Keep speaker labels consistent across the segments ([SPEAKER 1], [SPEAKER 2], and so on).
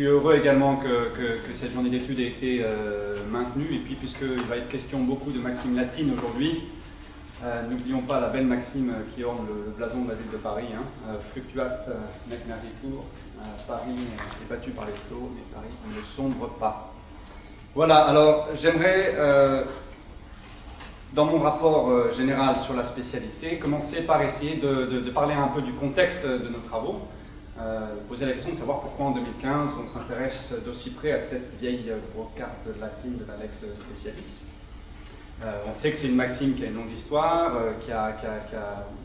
[SPEAKER 1] suis heureux également que cette journée d'études ait été maintenue, et puis puisqu'il va être question beaucoup de maximes latines aujourd'hui, n'oublions pas la belle maxime qui orne le blason de la ville de Paris, hein, fluctuate nec mergitur, Paris est battu par les flots, mais Paris ne sombre pas. Voilà, alors j'aimerais, dans mon rapport général sur la spécialité, commencer par essayer de parler un peu du contexte de nos travaux, poser la question de savoir pourquoi en 2015 on s'intéresse d'aussi près à cette vieille brocarte latine de la lex specialis. On sait que c'est une maxime qui a une longue histoire, qui a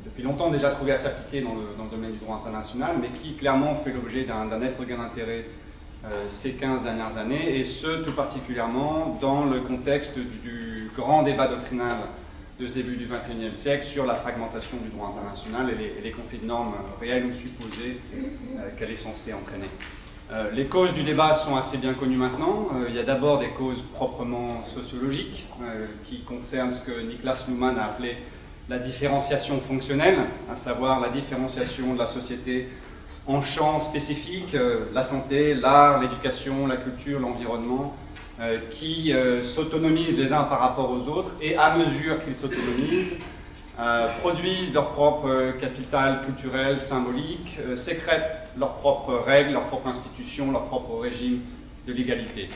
[SPEAKER 1] depuis longtemps déjà trouvé à s'appliquer dans le domaine du droit international, mais qui clairement fait l'objet d'un net regain d'intérêt ces 15 dernières années, et ce tout particulièrement dans le contexte du grand débat doctrinal de ce début du XXIe siècle sur la fragmentation du droit international et les conflits de normes réels ou supposés qu'elle est censée entraîner. Les causes du débat sont assez bien connues maintenant. Il y a d'abord des causes proprement sociologiques qui concernent ce que Niklas Luhmann a appelé la différenciation fonctionnelle, à savoir la différenciation de la société en champs spécifiques, la santé, l'art, l'éducation, la culture, l'environnement, qui s'autonomisent les uns par rapport aux autres et à mesure qu'ils s'autonomisent, produisent leur propre capital culturel, symbolique, sécrètent leurs propres règles, leurs propres institutions, leur propre régime de l'égalité.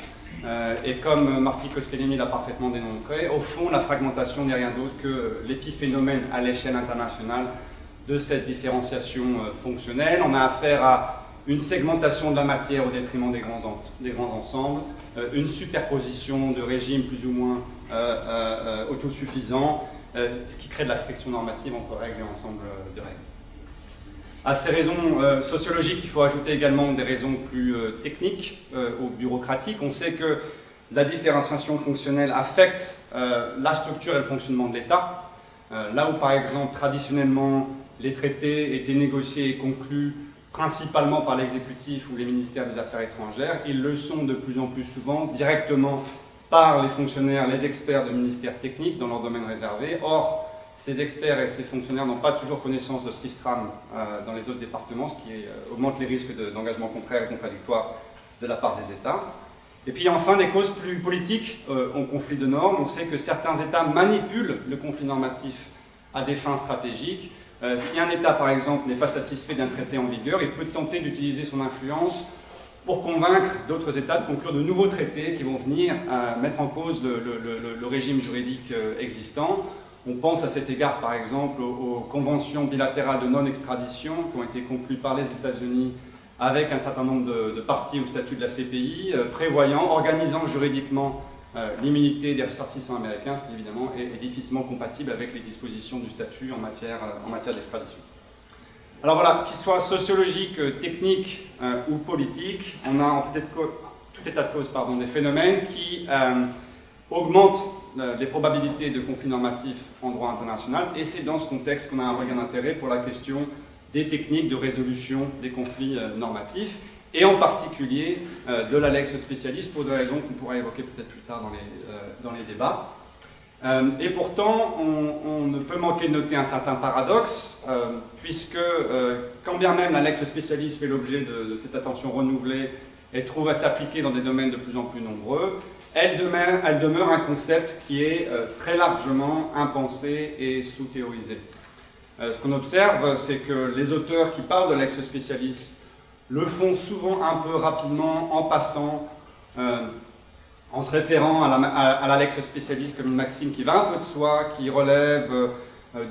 [SPEAKER 1] Et comme Martti Koskenniemi l'a parfaitement démontré, au fond, la fragmentation n'est rien d'autre que l'épiphénomène à l'échelle internationale de cette différenciation fonctionnelle. On a affaire à une segmentation de la matière au détriment des grands ensembles, une superposition de régimes plus ou moins autosuffisants, ce qui crée de la friction normative entre règles et ensemble de règles. À ces raisons sociologiques, il faut ajouter également des raisons plus techniques ou bureaucratiques. On sait que la différenciation fonctionnelle affecte la structure et le fonctionnement de l'État. Là où, par exemple, traditionnellement, les traités étaient négociés et conclus principalement par l'exécutif ou les ministères des Affaires étrangères, ils le sont de plus en plus souvent directement par les fonctionnaires, les experts de ministères techniques dans leur domaine réservé. Or, ces experts et ces fonctionnaires n'ont pas toujours connaissance de ce qui se trame dans les autres départements, ce qui augmente les risques d'engagement contraire et contradictoire de la part des États. Et puis enfin, des causes plus politiques au conflit de normes. On sait que certains États manipulent le conflit normatif à des fins stratégiques. Si un État, par exemple, n'est pas satisfait d'un traité en vigueur, il peut tenter d'utiliser son influence pour convaincre d'autres États de conclure de nouveaux traités qui vont venir mettre en cause le régime juridique existant. On pense à cet égard, par exemple, aux conventions bilatérales de non-extradition qui ont été conclues par les États-Unis avec un certain nombre de parties au statut de la CPI, prévoyant, organisant juridiquement l'immunité des ressortissants américains, ce qui évidemment est difficilement compatible avec les dispositions du statut en matière d'extradition. Alors voilà, qu'il soit sociologique, technique ou politique, on a en tout état de cause des phénomènes qui augmentent les probabilités de conflits normatifs en droit international, et c'est dans ce contexte qu'on a un regain d'intérêt pour la question des techniques de résolution des conflits normatifs, et en particulier de la lex specialis, pour des raisons qu'on pourra évoquer peut-être plus tard dans les débats. Et pourtant, on ne peut manquer de noter un certain paradoxe, puisque quand bien même la lex specialis fait l'objet de cette attention renouvelée et trouve à s'appliquer dans des domaines de plus en plus nombreux, elle demeure un concept qui est très largement impensé et sous-théorisé. Ce qu'on observe, c'est que les auteurs qui parlent de lex specialis le font souvent un peu rapidement, en passant, en se référant à la lex specialis comme une maxime qui va un peu de soi, qui relève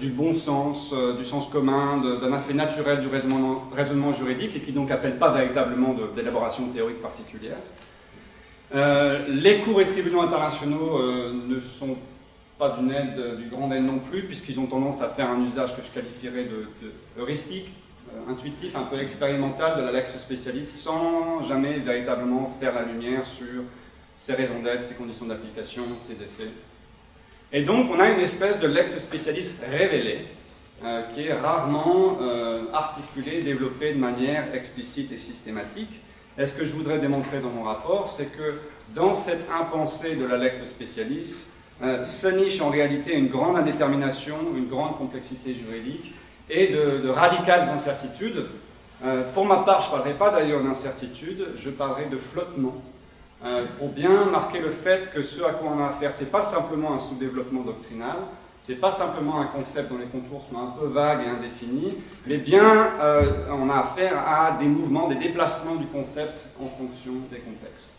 [SPEAKER 1] du bon sens, du sens commun, d'un aspect naturel du raisonnement juridique, et qui donc n'appelle pas véritablement d'élaboration théorique particulière. Les cours et tribunaux internationaux ne sont pas du grand N non plus, puisqu'ils ont tendance à faire un usage que je qualifierais de heuristique, intuitif, un peu expérimental de la lex specialis, sans jamais véritablement faire la lumière sur ses raisons d'être, ses conditions d'application, ses effets. Et donc on a une espèce de lex specialis révélée, qui est rarement articulée, développée de manière explicite et systématique. Et ce que je voudrais démontrer dans mon rapport, c'est que dans cette impensée de la lex specialis, se niche en réalité une grande indétermination, une grande complexité juridique et de radicales incertitudes Pour ma part, je ne parlerai pas d'ailleurs d'incertitude, je parlerai de flottement, pour bien marquer le fait que ce à quoi on a affaire, ce n'est pas simplement un sous-développement doctrinal, ce n'est pas simplement un concept dont les contours sont un peu vagues et indéfinis, mais bien on a affaire à des mouvements, des déplacements du concept en fonction des contextes.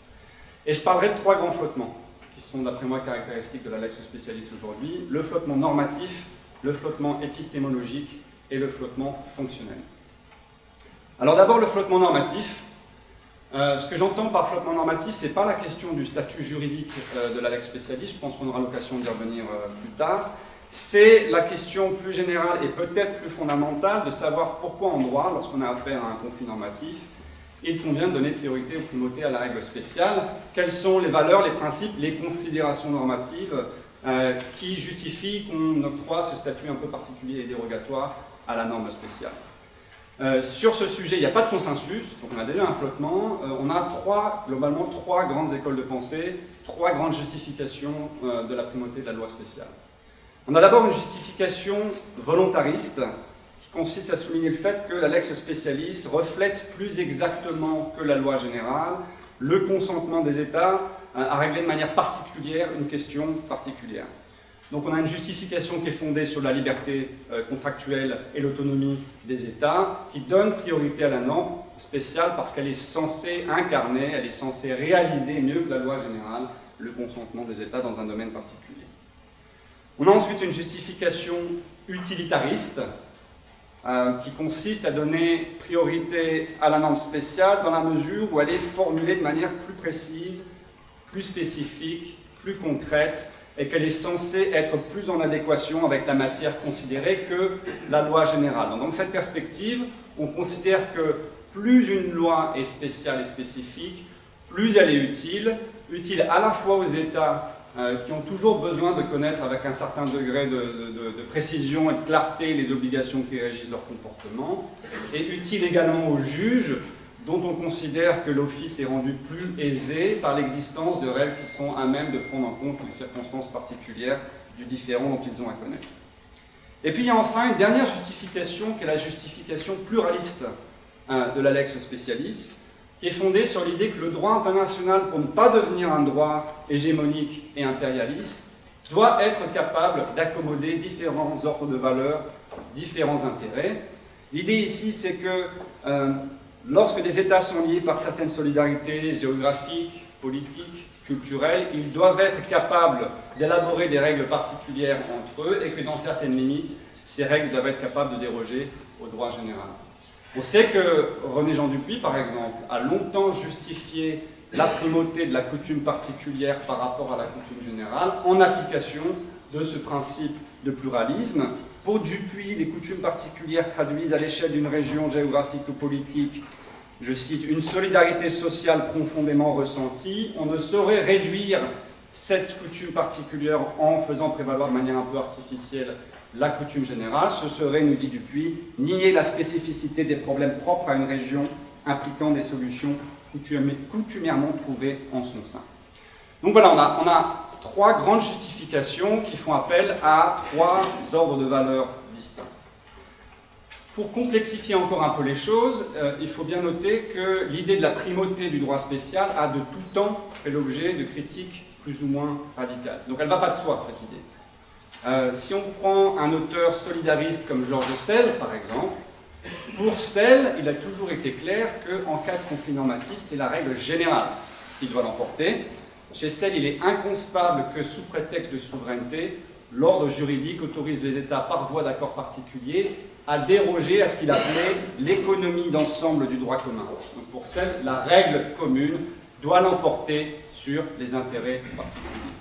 [SPEAKER 1] Et je parlerai de 3 grands flottements, qui sont d'après moi caractéristiques de la Lex Specialis aujourd'hui: le flottement normatif, le flottement épistémologique et le flottement fonctionnel. Alors d'abord le flottement normatif. Ce que j'entends par flottement normatif, ce n'est pas la question du statut juridique de la Lex Specialis, je pense qu'on aura l'occasion d'y revenir plus tard. C'est la question plus générale et peut-être plus fondamentale de savoir pourquoi en droit, lorsqu'on a affaire à un conflit normatif, il convient de donner priorité ou primauté à la règle spéciale. Quelles sont les valeurs, les principes, les considérations normatives qui justifient qu'on octroie ce statut un peu particulier et dérogatoire à la norme spéciale. Sur ce sujet, il n'y a pas de consensus, donc on a déjà un flottement. On a globalement trois grandes écoles de pensée, 3 grandes justifications de la primauté de la loi spéciale. On a d'abord une justification volontariste qui consiste à souligner le fait que la Lex Specialis reflète plus exactement que la loi générale le consentement des États à régler de manière particulière une question particulière. Donc on a une justification qui est fondée sur la liberté contractuelle et l'autonomie des États, qui donne priorité à la norme spéciale parce qu'elle est censée incarner, elle est censée réaliser mieux que la loi générale le consentement des États dans un domaine particulier. On a ensuite une justification utilitariste qui consiste à donner priorité à la norme spéciale dans la mesure où elle est formulée de manière plus précise, plus spécifique, plus concrète, et qu'elle est censée être plus en adéquation avec la matière considérée que la loi générale. Dans cette perspective, on considère que plus une loi est spéciale et spécifique, plus elle est utile à la fois aux États qui ont toujours besoin de connaître avec un certain degré de précision et de clarté les obligations qui régissent leur comportement, et utile également aux juges, dont on considère que l'office est rendu plus aisé par l'existence de règles qui sont à même de prendre en compte les circonstances particulières du différend dont ils ont à connaître. Et puis il y a enfin une dernière justification, qui est la justification pluraliste de la Lex Specialis, qui est fondée sur l'idée que le droit international, pour ne pas devenir un droit hégémonique et impérialiste, doit être capable d'accommoder différents ordres de valeurs, différents intérêts. L'idée ici, c'est que lorsque des États sont liés par certaines solidarités géographiques, politiques, culturelles, ils doivent être capables d'élaborer des règles particulières entre eux et que dans certaines limites, ces règles doivent être capables de déroger au droit général. On sait que René Jean Dupuy, par exemple, a longtemps justifié la primauté de la coutume particulière par rapport à la coutume générale en application de ce principe de pluralisme. Pour Dupuy, les coutumes particulières traduisent à l'échelle d'une région géographique ou politique, je cite, une solidarité sociale profondément ressentie. On ne saurait réduire cette coutume particulière en faisant prévaloir de manière un peu artificielle la coutume générale. Ce serait, nous dit Dupuy, nier la spécificité des problèmes propres à une région impliquant des solutions coutumièrement trouvées en son sein. Donc voilà, on a 3 grandes justifications qui font appel à 3 ordres de valeurs distincts. Pour complexifier encore un peu les choses, il faut bien noter que l'idée de la primauté du droit spécial a de tout temps fait l'objet de critiques plus ou moins radicales. Donc elle ne va pas de soi, cette idée. Si on prend un auteur solidariste comme Georges Selle, par exemple, pour Selle, il a toujours été clair qu'en cas de conflit normatif, c'est la règle générale qui doit l'emporter. Chez Selle, il est inconcevable que, sous prétexte de souveraineté, l'ordre juridique autorise les États, par voie d'accord particulier, à déroger à ce qu'il appelait l'économie d'ensemble du droit commun. Donc pour Selle, la règle commune doit l'emporter sur les intérêts particuliers.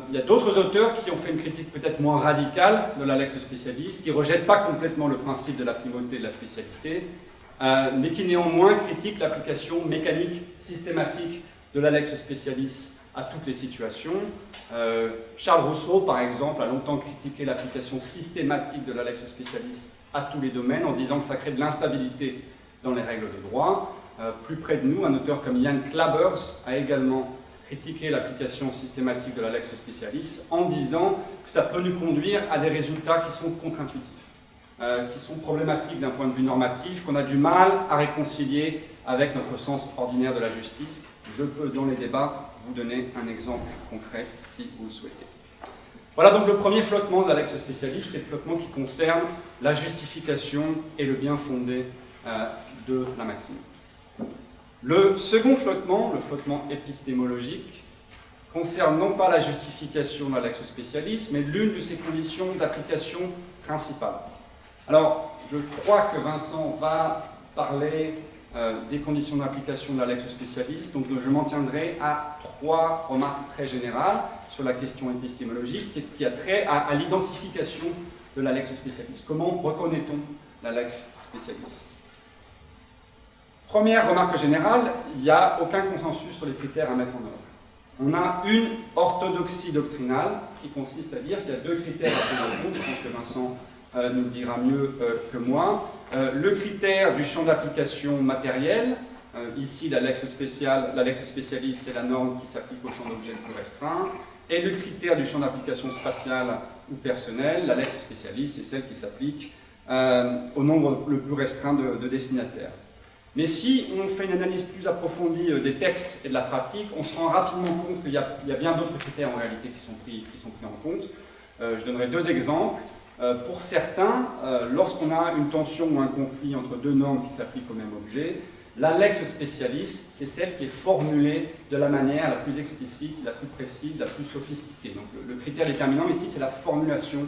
[SPEAKER 1] Il y a d'autres auteurs qui ont fait une critique peut-être moins radicale de la Lex Specialis, qui ne rejettent pas complètement le principe de la primauté de la spécialité, mais qui néanmoins critiquent l'application mécanique, systématique de la Lex Specialis à toutes les situations. Charles Rousseau, par exemple, a longtemps critiqué l'application systématique de la Lex Specialis à tous les domaines, en disant que ça crée de l'instabilité dans les règles de droit. Plus près de nous, un auteur comme Jan Klabers a également critiquer l'application systématique de la Lex Specialis en disant que ça peut nous conduire à des résultats qui sont contre-intuitifs. qui sont problématiques d'un point de vue normatif, qu'on a du mal à réconcilier avec notre sens ordinaire de la justice. Je peux, dans les débats, vous donner un exemple concret si vous le souhaitez. Voilà donc le premier flottement de la lex specialis, c'est le flottement qui concerne la justification et le bien fondé de la maxime. Le second flottement, le flottement épistémologique, concerne non pas la justification de la lex specialis, mais l'une de ses conditions d'application principale. Alors, je crois que Vincent va parler des conditions d'application de la lex specialis, donc je m'en tiendrai à 3 remarques très générales sur la question épistémologique qui a trait à l'identification de la lex specialis. Comment reconnaît-on la lex specialis? Première remarque générale, il n'y a aucun consensus sur les critères à mettre en œuvre. On a une orthodoxie doctrinale qui consiste à dire qu'il y a 2 critères à prendre en compte. Je pense que Vincent nous le dira mieux que moi. Le critère du champ d'application matériel, ici la lex specialis, c'est la norme qui s'applique au champ d'objet le plus restreint, et le critère du champ d'application spatial ou personnel, la lex specialis, c'est celle qui s'applique au nombre le plus restreint de destinataires. Mais si on fait une analyse plus approfondie des textes et de la pratique, on se rend rapidement compte qu'il y a bien d'autres critères en réalité qui sont pris en compte. Je donnerai 2 exemples. Pour certains, lorsqu'on a une tension ou un conflit entre 2 normes qui s'appliquent au même objet, la lex specialis, c'est celle qui est formulée de la manière la plus explicite, la plus précise, la plus sophistiquée. Donc le critère déterminant ici, c'est la formulation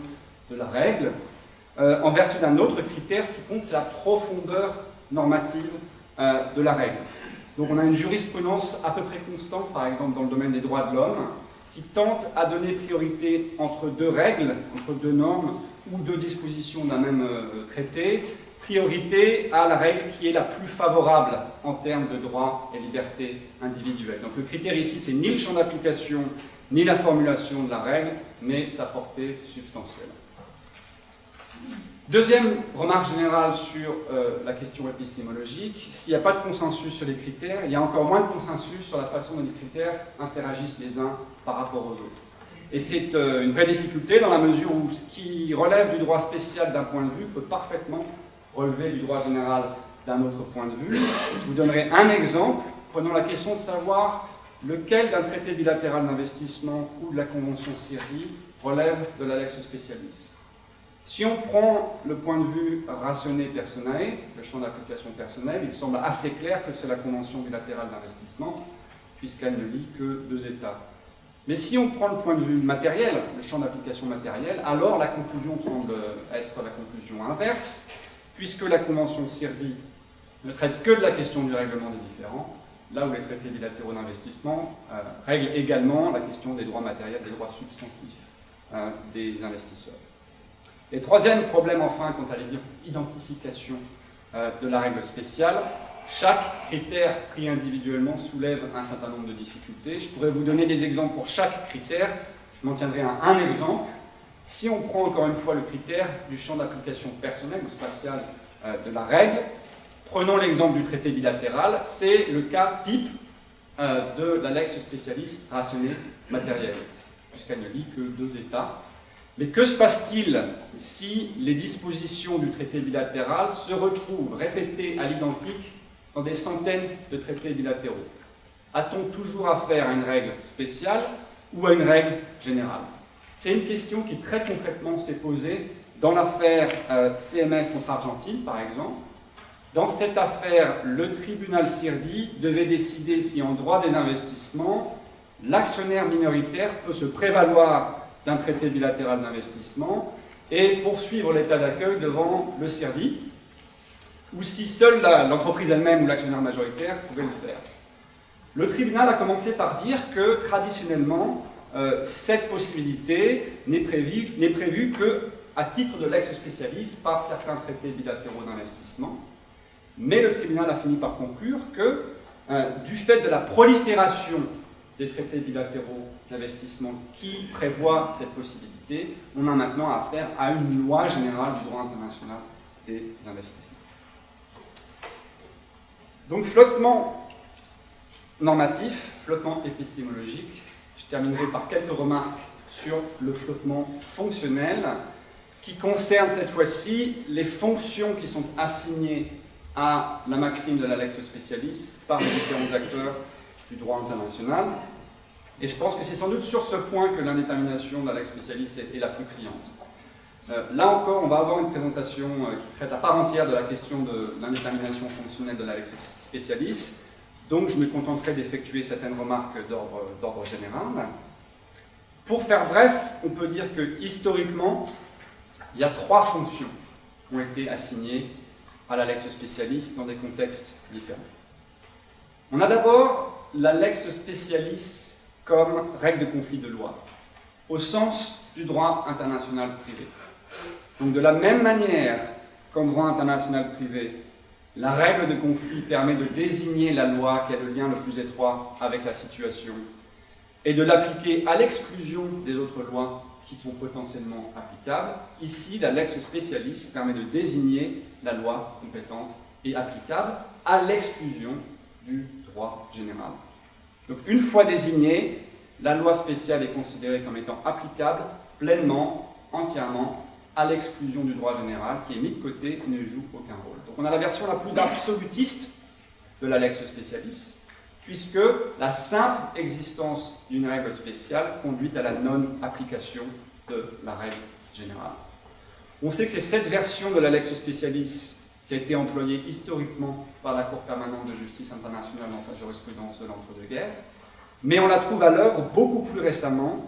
[SPEAKER 1] de la règle. En vertu d'un autre critère, ce qui compte, c'est la profondeur normative de la règle. Donc on a une jurisprudence à peu près constante, par exemple dans le domaine des droits de l'homme, qui tente à donner priorité entre 2 règles, entre 2 normes, ou 2 dispositions d'un même traité, priorité à la règle qui est la plus favorable en termes de droits et libertés individuelles. Donc le critère ici, c'est ni le champ d'application, ni la formulation de la règle, mais sa portée substantielle. Deuxième remarque générale sur la question épistémologique, s'il n'y a pas de consensus sur les critères, il y a encore moins de consensus sur la façon dont les critères interagissent les uns par rapport aux autres. Et c'est une vraie difficulté dans la mesure où ce qui relève du droit spécial d'un point de vue peut parfaitement relever du droit général d'un autre point de vue. Je vous donnerai un exemple, prenons la question de savoir lequel d'un traité bilatéral d'investissement ou de la convention CIRDI relève de la lex specialis. Si on prend le point de vue rationé personae, le champ d'application personnel, il semble assez clair que c'est la convention bilatérale d'investissement, puisqu'elle ne lie que 2 États. Mais si on prend le point de vue matériel, le champ d'application matériel, alors la conclusion semble être la conclusion inverse, puisque la convention CIRDI ne traite que de la question du règlement des différends, là où les traités bilatéraux d'investissement règlent également la question des droits matériels, des droits substantifs des investisseurs. Et troisième problème, enfin, quant à l'identification de la règle spéciale, chaque critère pris individuellement soulève un certain nombre de difficultés. Je pourrais vous donner des exemples pour chaque critère. Je m'en tiendrai à un exemple. Si on prend encore une fois le critère du champ d'application personnel ou spatial de la règle, prenons l'exemple du traité bilatéral, c'est le cas type de la lex specialis rationnée matérielle, puisqu'elle ne lie que 2 États. Mais que se passe-t-il si les dispositions du traité bilatéral se retrouvent répétées à l'identique dans des centaines de traités bilatéraux? A-t-on toujours affaire à une règle spéciale ou à une règle générale? C'est une question qui très concrètement s'est posée dans l'affaire CMS contre Argentine, par exemple. Dans cette affaire, le tribunal CIRDI devait décider si en droit des investissements, l'actionnaire minoritaire peut se prévaloir d'un traité bilatéral d'investissement et poursuivre l'état d'accueil devant le CIRDI, ou si seule l'entreprise elle-même ou l'actionnaire majoritaire pouvait le faire. Le tribunal a commencé par dire que traditionnellement, cette possibilité n'est prévue qu'à titre de lex specialis par certains traités bilatéraux d'investissement, mais le tribunal a fini par conclure que, du fait de la prolifération des traités bilatéraux d'investissement qui prévoient cette possibilité, on a maintenant affaire à une loi générale du droit international des investissements. Donc flottement normatif, flottement épistémologique. Je terminerai par quelques remarques sur le flottement fonctionnel. qui concerne cette fois-ci les fonctions qui sont assignées à la maxime de la lex specialis par les différents acteurs du droit international. Et je pense que c'est sans doute sur ce point que l'indétermination de la lex specialis est la plus criante. Là encore, on va avoir une présentation qui traite à part entière de la question de l'indétermination fonctionnelle de la lex specialis, donc je me contenterai d'effectuer certaines remarques d'ordre général. Pour faire bref, on peut dire que historiquement, il y a 3 fonctions qui ont été assignées à la lex specialis dans des contextes différents. On a d'abord la lex specialis comme règle de conflit de loi, au sens du droit international privé. Donc de la même manière qu'en droit international privé, la règle de conflit permet de désigner la loi qui a le lien le plus étroit avec la situation et de l'appliquer à l'exclusion des autres lois qui sont potentiellement applicables. Ici, la lex specialis permet de désigner la loi compétente et applicable à l'exclusion du droit général. Donc, une fois désignée, la loi spéciale est considérée comme étant applicable pleinement, entièrement, à l'exclusion du droit général, qui est mis de côté et ne joue aucun rôle. Donc, on a la version la plus absolutiste de la lex specialis, puisque la simple existence d'une règle spéciale conduit à la non-application de la règle générale. On sait que c'est cette version de la lex specialis qui a été employée historiquement par la Cour permanente de justice internationale dans sa jurisprudence de l'entre-deux-guerres, mais on la trouve à l'œuvre beaucoup plus récemment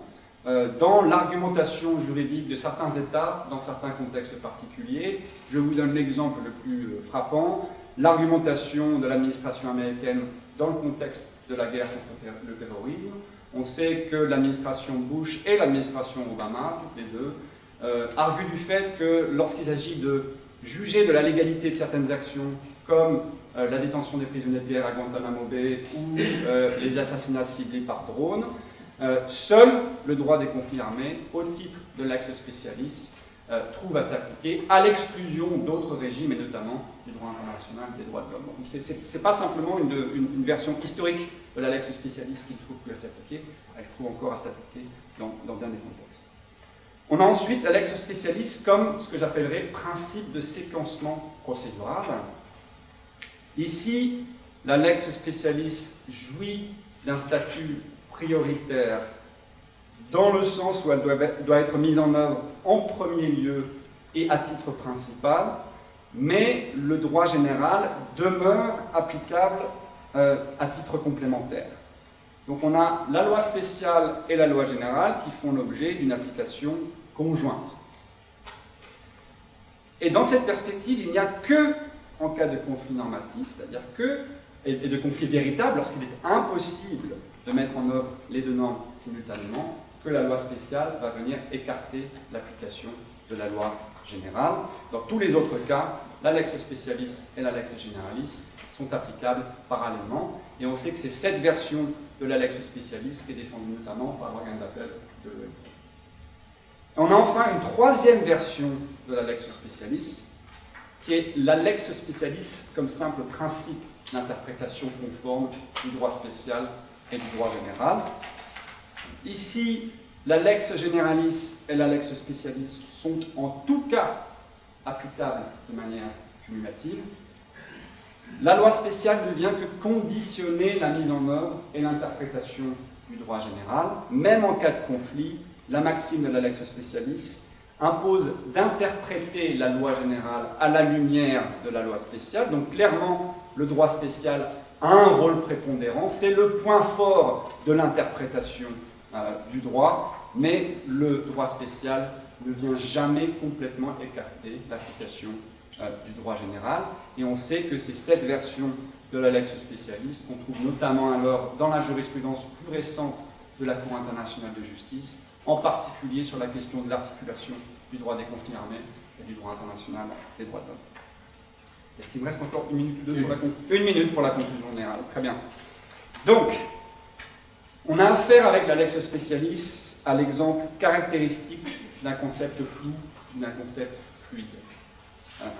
[SPEAKER 1] dans l'argumentation juridique de certains États dans certains contextes particuliers. Je vous donne l'exemple le plus frappant, l'argumentation de l'administration américaine dans le contexte de la guerre contre le terrorisme. On sait que l'administration Bush et l'administration Obama, toutes les deux, arguent du fait que lorsqu'il s'agit de juger de la légalité de certaines actions, comme la détention des prisonniers de guerre à Guantanamo Bay ou les assassinats ciblés par drone, seul le droit des conflits armés, au titre de lex specialis, trouve à s'appliquer à l'exclusion d'autres régimes, et notamment du droit international des droits de l'homme. Donc ce n'est pas simplement une version historique de la lex specialis qui ne trouve plus à s'appliquer, elle trouve encore à s'appliquer dans bien des contextes. On a ensuite la lex specialis comme ce que j'appellerais principe de séquencement procédural. Ici, la lex specialis jouit d'un statut prioritaire dans le sens où elle doit être mise en œuvre en premier lieu et à titre principal, mais le droit général demeure applicable à titre complémentaire. Donc on a la loi spéciale et la loi générale qui font l'objet d'une application conjointe. Et dans cette perspective, il n'y a que en cas de conflit normatif, c'est-à-dire que, et de conflit véritable, lorsqu'il est impossible de mettre en œuvre les deux normes simultanément, que la loi spéciale va venir écarter l'application de la loi générale. Dans tous les autres cas, la lex specialis et la lex generalis sont applicables parallèlement, et on sait que c'est cette version de la lex specialis qui est défendue notamment par l'organe d'appel de l'OMC. On a enfin une troisième version de la lex specialis, qui est la lex specialis comme simple principe d'interprétation conforme du droit spécial et du droit général. Ici, la lex generalis et la lex specialis sont en tout cas applicables de manière cumulative. La loi spéciale ne vient que conditionner la mise en œuvre et l'interprétation du droit général. Même en cas de conflit, la maxime de la lex specialis impose d'interpréter la loi générale à la lumière de la loi spéciale. Donc clairement, le droit spécial a un rôle prépondérant. C'est le point fort de l'interprétation du droit, mais le droit spécial ne vient jamais complètement écarter l'application du droit général. Et on sait que c'est cette version de la lex specialis qu'on trouve notamment alors dans la jurisprudence plus récente de la Cour internationale de justice, en particulier sur la question de l'articulation du droit des conflits armés et du droit international des droits de l'homme. Est-ce qu'il me reste encore une minute ou deux pour la conclusion ? Une minute pour la conclusion générale. Très bien. Donc, on a affaire avec la lex specialis à l'exemple caractéristique d'un concept flou ou d'un concept fluide.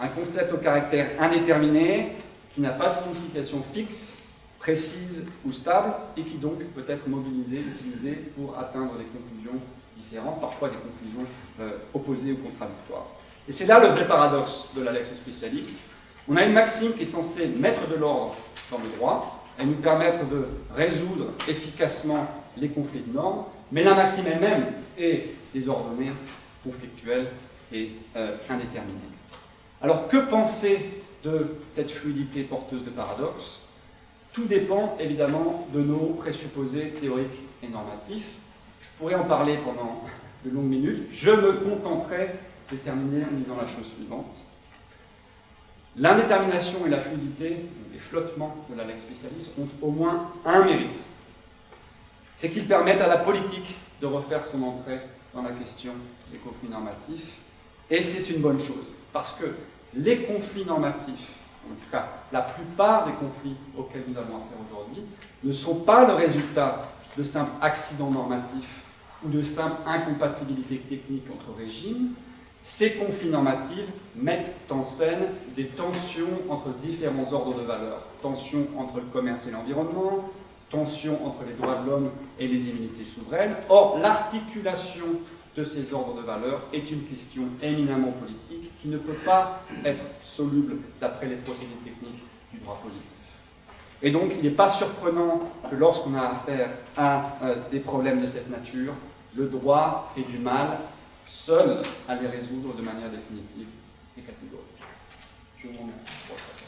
[SPEAKER 1] Un concept au caractère indéterminé, qui n'a pas de signification fixe, précise ou stable, et qui donc peut être mobilisé, utilisé pour atteindre des conclusions différentes, parfois des conclusions opposées ou contradictoires. Et c'est là le vrai paradoxe de la Lex Specialis. On a une maxime qui est censée mettre de l'ordre dans le droit et nous permettre de résoudre efficacement les conflits de normes, mais la maxime elle-même est désordonnée, conflictuelle et indéterminée. Alors que penser de cette fluidité porteuse de paradoxes? Tout dépend évidemment de nos présupposés théoriques et normatifs. Je pourrais en parler pendant de longues minutes. Je me contenterai de terminer en disant la chose suivante. L'indétermination et la fluidité, les flottements de la Lex Specialis, ont au moins un mérite. C'est qu'ils permettent à la politique de refaire son entrée dans la question des conflits normatifs. Et c'est une bonne chose, parce que les conflits normatifs, en tout cas la plupart des conflits auxquels nous avons affaire aujourd'hui, ne sont pas le résultat de simples accidents normatifs ou de simples incompatibilités techniques entre régimes. Ces conflits normatifs mettent en scène des tensions entre différents ordres de valeurs. Tensions entre le commerce et l'environnement, tensions entre les droits de l'homme et les immunités souveraines. Or, l'articulation de ces ordres de valeurs est une question éminemment politique qui ne peut pas être soluble d'après les procédés techniques du droit positif. Et donc, il n'est pas surprenant que lorsqu'on a affaire à des problèmes de cette nature, le droit ait du mal seul à les résoudre de manière définitive et catégorique. Je vous remercie pour votre attention.